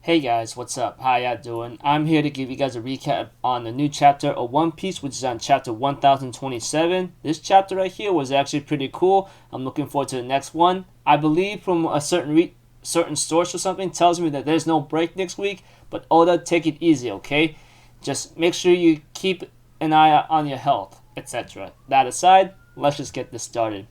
Hey guys, what's up? How y'all doing? I'm here to give you guys a recap on the new chapter of One Piece, which is on chapter 1027. This chapter right here was actually pretty cool. I'm looking forward to the next one. I believe from a certain source or something tells me that there's no break next week, but Oda, take it easy, okay? Just make sure you keep an eye on your health, etc. That aside, let's just get this started.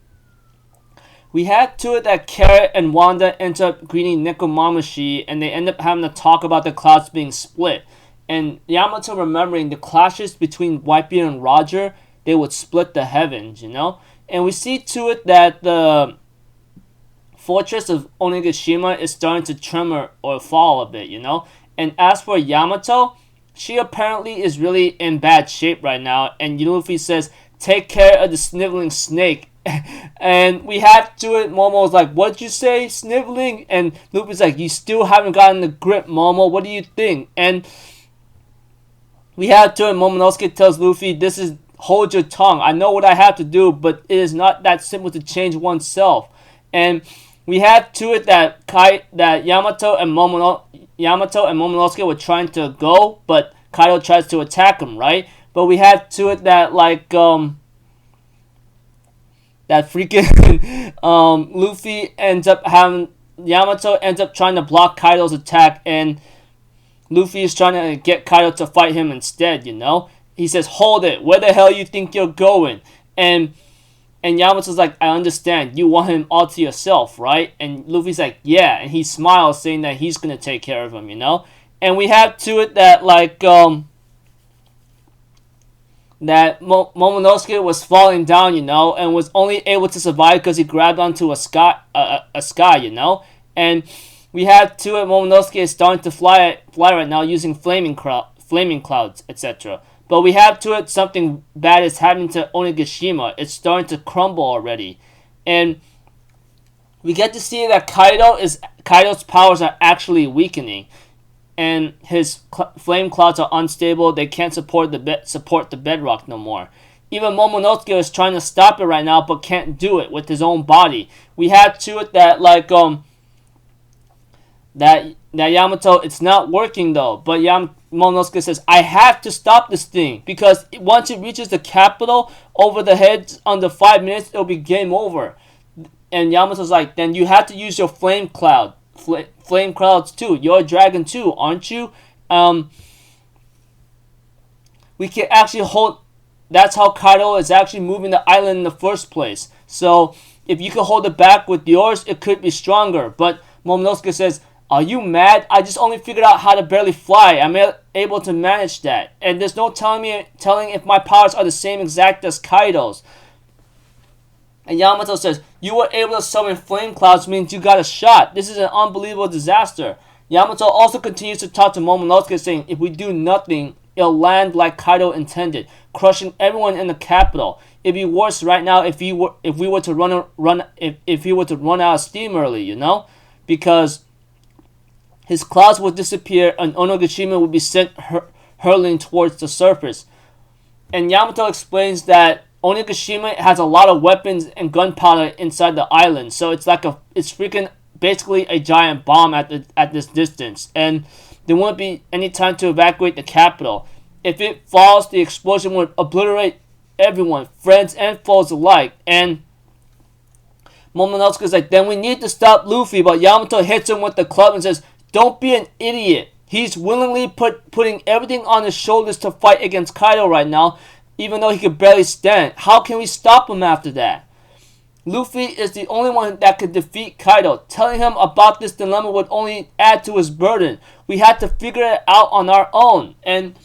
We had to it that Carrot and Wanda end up greeting Nekomamushi, and they end up having to talk about the clouds being split. And Yamato remembering the clashes between Whitebeard and Roger, they would split the heavens. And we see to it that the fortress of Onigashima is starting to tremor or fall a bit. And as for Yamato, she apparently is really in bad shape right now, and Luffy says, take care of the sniveling snake. And we have to it, Momo's like, what'd you say, sniveling? And Luffy's like, you still haven't gotten the grip, Momo, what do you think? And we have to it, Momonosuke tells Luffy, hold your tongue, I know what I have to do, but it is not that simple to change oneself. And we have to it that Yamato and Momonosuke were trying to go, but Kaido tries to attack him, right? But we have to it that that freaking Luffy ends up having Yamato ends up trying to block Kaido's attack, and Luffy is trying to get Kaido to fight him instead. He says, hold it, where the hell you think you're going? And Yamato's like, I understand, you want him all to yourself, right? And Luffy's like, yeah, and he smiles saying that he's gonna take care of him. And we have to it that that Momonosuke was falling down, and was only able to survive because he grabbed onto a sky, and we have to it, Momonosuke is starting to fly right now using flaming clouds, etc. But we have to it, something bad is happening to Onigashima. It's starting to crumble already, and we get to see that Kaido's powers are actually weakening. And his flame clouds are unstable. They can't support the bedrock no more. Even Momonosuke is trying to stop it right now, but can't do it with his own body. We have to it that that Yamato, it's not working though. But Momonosuke says, I have to stop this thing, because once it reaches the capital over the heads under 5 minutes, it'll be game over. And Yamato's like, then you have to use your flame clouds too. You're a dragon too, aren't you? We can actually hold. That's how Kaido is actually moving the island in the first place. So if you can hold it back with yours, it could be stronger. But Momonosuke says, are you mad? I just only figured out how to barely fly. I'm able to manage that. And there's no telling if my powers are the same exact as Kaido's. And Yamato says, you were able to summon flame clouds means you got a shot. This is an unbelievable disaster. Yamato also continues to talk to Momonosuke, saying, if we do nothing, it'll land like Kaido intended, crushing everyone in the capital. It'd be worse right now if he were to run out of steam early, because his clouds would disappear and Onigashima would be sent hurling towards the surface. And Yamato explains that Onigashima has a lot of weapons and gunpowder inside the island, so it's freaking basically a giant bomb at this distance, and there won't be any time to evacuate the capital. If it falls, the explosion would obliterate everyone, friends and foes alike. And Momonosuke's like, then we need to stop Luffy, but Yamato hits him with the club and says, don't be an idiot. He's willingly putting everything on his shoulders to fight against Kaido right now, even though he could barely stand. How can we stop him after that? Luffy is the only one that could defeat Kaido. Telling him about this dilemma would only add to his burden. We had to figure it out on our own, and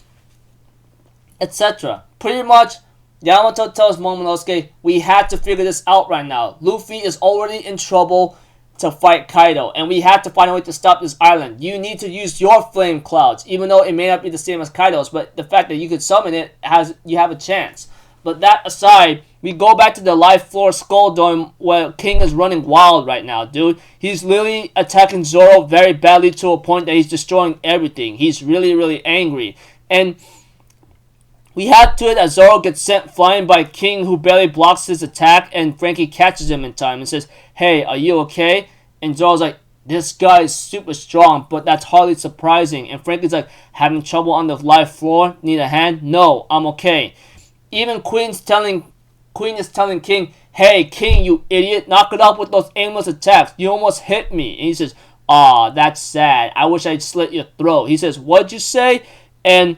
etc. Pretty much, Yamato tells Momonosuke, we had to figure this out right now. Luffy is already in trouble to fight Kaido, and we have to find a way to stop this island. You need to use your flame clouds, even though it may not be the same as Kaido's, but the fact that you could summon it, you have a chance. But that aside, we go back to the live floor Skull Dome, where King is running wild right now, dude. He's literally attacking Zoro very badly, to a point that he's destroying everything. He's really, really angry. And we have to it that Zoro gets sent flying by King, who barely blocks his attack, and Frankie catches him in time and says, hey, are you okay? And Zoro's like, this guy is super strong, but that's hardly surprising. And Frankie's like, having trouble on the live floor? Need a hand? No, I'm okay. Even Queen is telling King, hey, King, you idiot, knock it off with those aimless attacks. You almost hit me. And he says, aw, that's sad. I wish I'd slit your throat. He says, what'd you say? And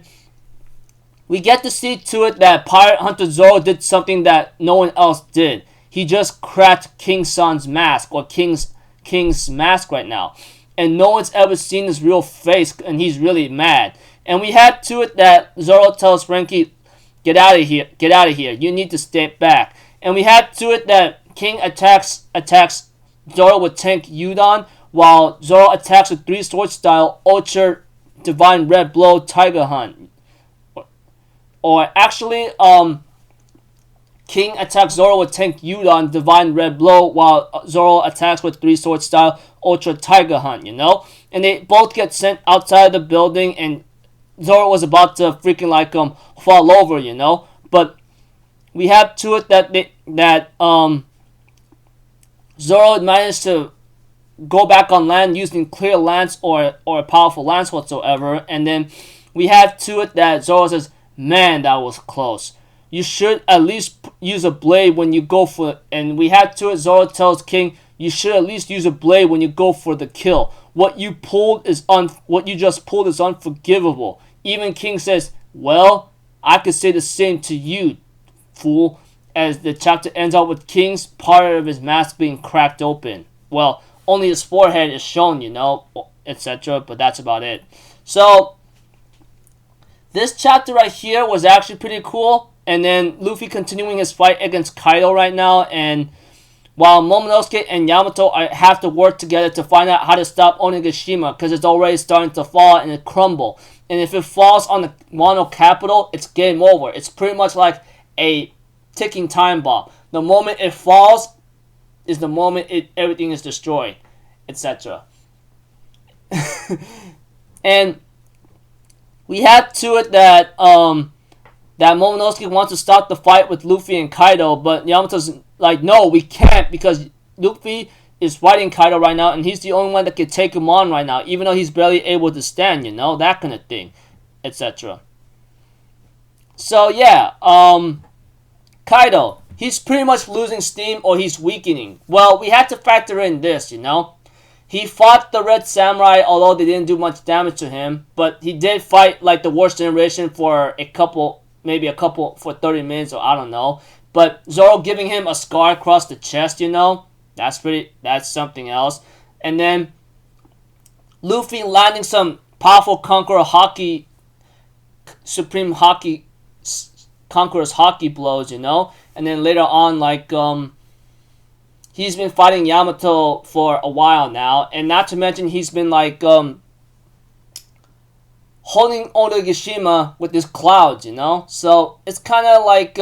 we get to see to it that Pirate Hunter Zoro did something that no one else did. He just cracked King San's mask, or King's mask right now. And no one's ever seen his real face, and he's really mad. And we had to it that Zoro tells Frankie, get out of here, you need to step back. And we had to it that King attacks Zoro with Tank Udon, while Zoro attacks with 3 sword style Ultra Divine Red Blow Tiger Hunt. Or actually, King attacks Zoro with Tank Udon, Divine Red Blow, while Zoro attacks with 3 sword style Ultra Tiger Hunt, you know? And they both get sent outside the building, and Zoro was about to freaking like fall over, you know? But we have to it that Zoro managed to go back on land using clear lance or a powerful lance whatsoever, and then we have to it that Zoro says, man, that was close. You should at least use a blade when you go for it. And we had to it, Zoro tells King, you should at least use a blade when you go for the kill. What you just pulled is unforgivable. Even King says, well, I could say the same to you, fool. As the chapter ends up with King's part of his mask being cracked open. Well, only his forehead is shown, you know, etc. But that's about it. So, this chapter right here was actually pretty cool. And then Luffy continuing his fight against Kaido right now. And while Momonosuke and Yamato have to work together to find out how to stop Onigashima, because it's already starting to fall and it crumble. And if it falls on the Wano capital, it's game over. It's pretty much like a ticking time bomb. The moment it falls is the moment everything is destroyed, etc. And we had to it that that Momonosuke wants to stop the fight with Luffy and Kaido, but Yamato's like, no, we can't, because Luffy is fighting Kaido right now, and he's the only one that can take him on right now, even though he's barely able to stand, you know, that kind of thing, etc. So yeah, Kaido, he's pretty much losing steam, or he's weakening. Well, we had to factor in this, you know. He fought the Red Samurai, although they didn't do much damage to him, but he did fight like the worst generation for maybe a couple for 30 minutes, or I don't know. But Zoro giving him a scar across the chest, you know, that's something else. And then Luffy landing some powerful Conqueror's Haki blows, you know. And then later on, like, he's been fighting Yamato for a while now. And not to mention, he's been, like, holding Onigashima with his clouds, you know. So, it's kind of like,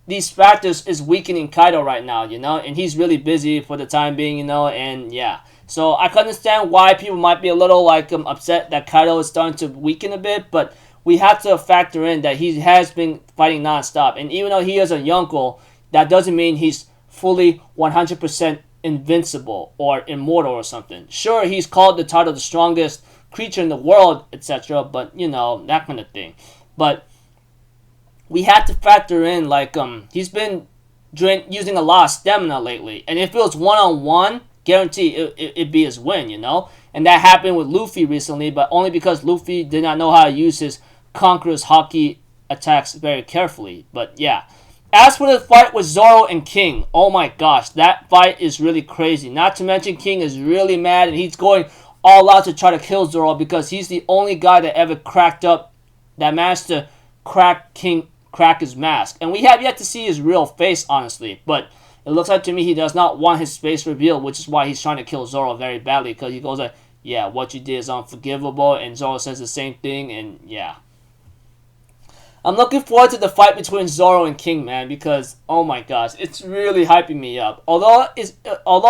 these factors is weakening Kaido right now, you know. And he's really busy for the time being, you know. And, yeah. So, I can understand why people might be a little, like, upset that Kaido is starting to weaken a bit. But we have to factor in that he has been fighting non-stop. And even though he is a Yonko, that doesn't mean he's fully 100% invincible or immortal or something. Sure, he's called the title the strongest creature in the world, etc. But, you know, that kind of thing. But we had to factor in, like, he's been using a lot of stamina lately. And if it was one-on-one, guarantee it'd be his win, you know. And that happened with Luffy recently, but only because Luffy did not know how to use his Conqueror's Haki attacks very carefully. But yeah. As for the fight with Zoro and King, oh my gosh, that fight is really crazy. Not to mention King is really mad and he's going all out to try to kill Zoro because he's the only guy that ever managed to crack his mask. And we have yet to see his real face, honestly. But it looks like to me he does not want his face revealed, which is why he's trying to kill Zoro very badly. Because he goes like, yeah, what you did is unforgivable. And Zoro says the same thing, and yeah. I'm looking forward to the fight between Zoro and King, man, because, oh my gosh, it's really hyping me up. Although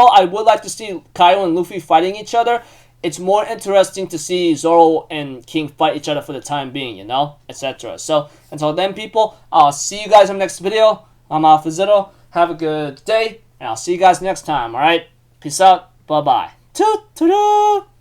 I would like to see Kaido and Luffy fighting each other, it's more interesting to see Zoro and King fight each other for the time being, you know, etc. So, until then, people, I'll see you guys in the next video. I'm Alpha Zero. Have a good day, and I'll see you guys next time, alright? Peace out. Bye-bye. Ta-ta-da!